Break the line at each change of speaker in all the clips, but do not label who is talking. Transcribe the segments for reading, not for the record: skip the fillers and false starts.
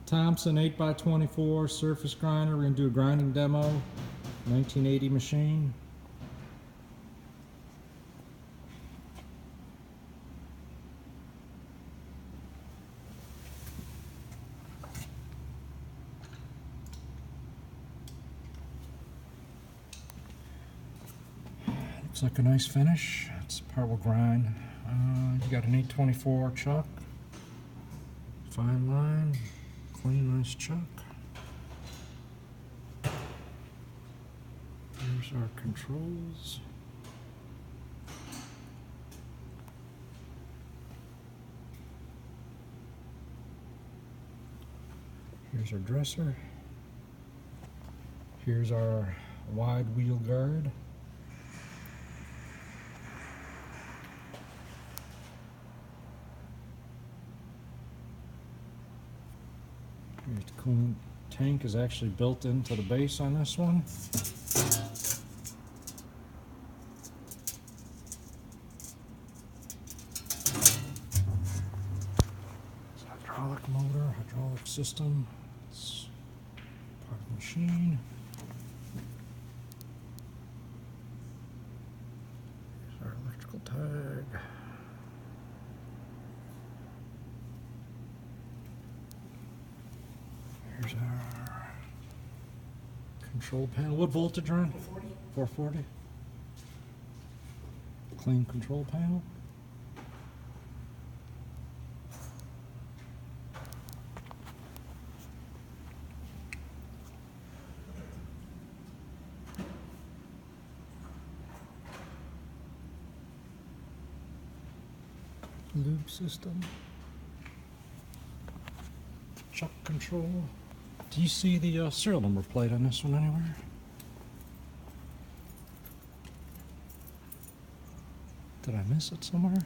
Thompson 8x24 surface grinder. We're going to do a grinding demo. 1980 machine. Looks like a nice finish. It's a part will grind. You got an 824 chuck. Fine line. Clean, nice chuck. Here's our controls. Here's our dresser. Here's our wide wheel guard. Here's the coolant tank is actually built into the base on this one. It's hydraulic motor, hydraulic system. It's part of the machine. Here's our electrical tag. Here's our control panel. What voltage are on? 440. 440. Clean control panel. Lube system. Chuck control. Do you see the serial number plate on this one anywhere? Did I miss it somewhere?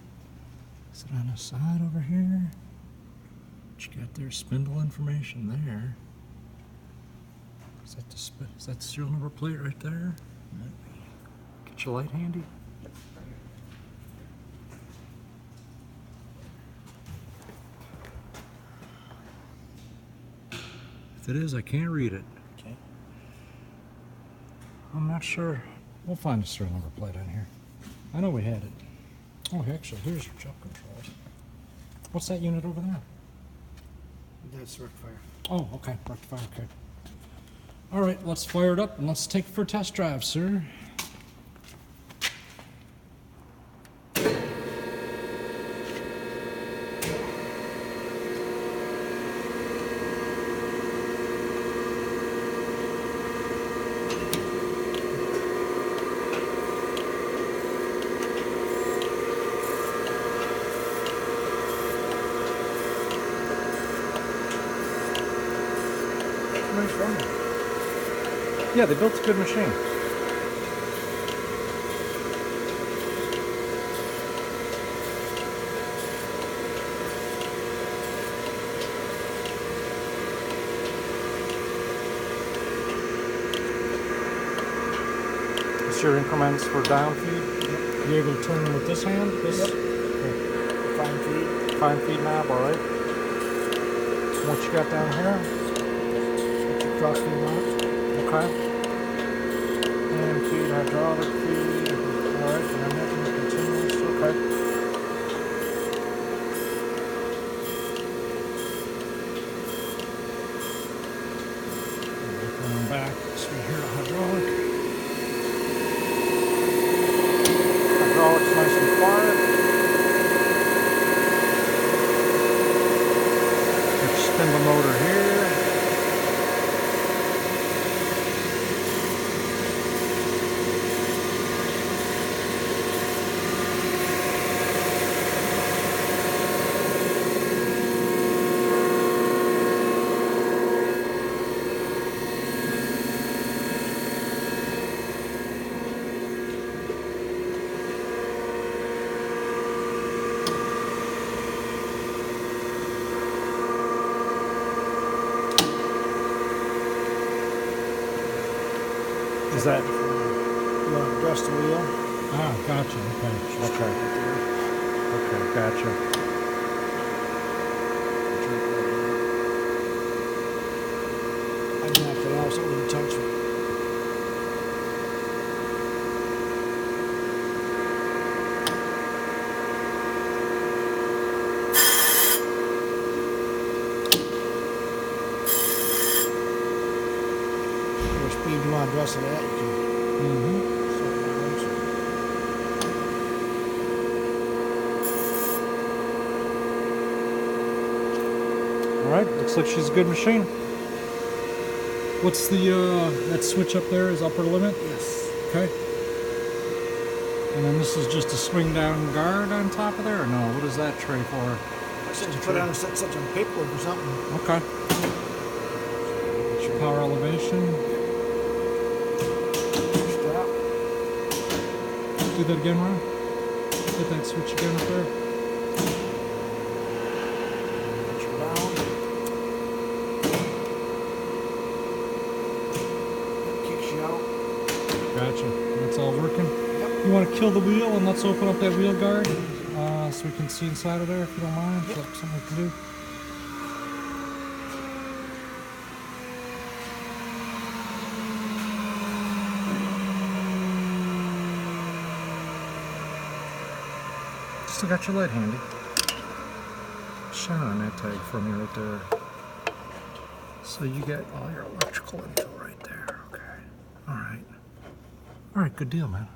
Is it on the side over here? What you got there? Spindle information there. Is that the serial number plate right there? Get your light handy. If it is, I can't read it.
Okay.
I'm not sure. We'll find the serial number plate on here. I know we had it. Oh, actually, here's your chuck controls. What's that unit over there?
That's rectifier.
Oh, okay, rectifier, okay. All right, let's fire it up and let's take it for a test drive, sir.
Nice run.
Yeah, they built a good machine. It's your increments for down feed. Yep. You able to turn them with this hand? This?
Yep. Okay. Fine feed.
Fine feed knob, alright. What you got down here?
Cross feed knob.
Okay. And feed, hydraulic feed. Alright, and I'm making it continuous. Okay. Going back. So here the hydraulic. Hydraulic's nice and quiet. Spindle motor here. Is that?
You want to adjust the wheel?
Ah, gotcha. Okay. Okay, gotcha.
rest of that, you can
Mm-hmm.
sort it out.
All right, looks like she's a good machine. What's the, that switch up there is upper limit?
Yes.
Okay. And then this is just a swing down guard on top of there, or no? What is that tray for?
I said you put on such on paperwork or something.
Okay. It's your power elevation.
Stop.
Do that again, Ron. Hit that switch again up there.
Put you down. Kicks you out.
Gotcha. That's all working.
Yep.
You want to kill the wheel and let's open up that wheel guard so we can see inside of there if you don't mind. Is that something we can do? Still got your light handy. Shine on that tag for me right there. So you get all your electrical info right there. Okay. All right. All right. Good deal, man.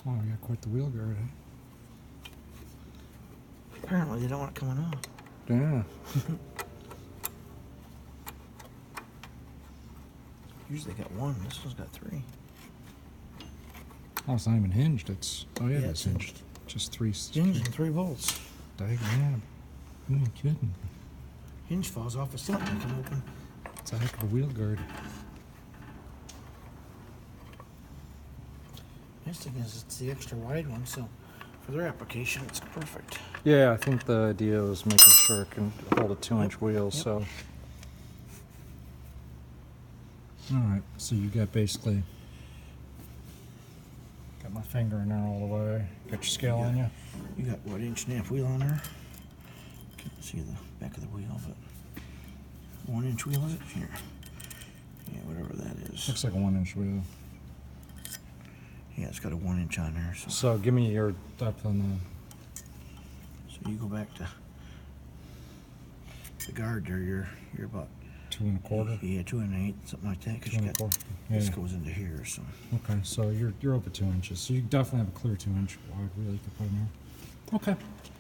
Oh, you got quite the wheel guard, eh?
Apparently they don't want it coming off.
Yeah.
Usually got one. This one's got three.
Oh, it's not even hinged. It's oh yeah,
Yeah,
it's
it's
hinged. Just three.
Hinge and 3 volts.
Diagram. You ain't kidding.
Hinge falls off of something. It can open.
It's a heck of a wheel guard.
Nice thing is it's the extra wide one, so for their application it's perfect.
Yeah, I think the idea was making sure it can hold a 2-inch wheel.
Yep.
So. All right. So you got basically. Got my finger in there all the way. Got your scale on you.
You got what, 1.5-inch wheel on there? Can't see the back of the wheel, but 1-inch wheel is it? Here. Yeah, whatever that is.
Looks like a 1-inch wheel.
Yeah, it's got a 1-inch on there. So,
So give me your depth on the.
so you go back to the guard there. You're about
2 1/4.
yeah 2 1/8, something like that. 'Cause
2
you got
1/4.
this
Yeah.
goes into here. So
Okay, so you're over 2 inches. So you definitely have a clear 2-inch wide wheel you can put in there. Okay, thank you.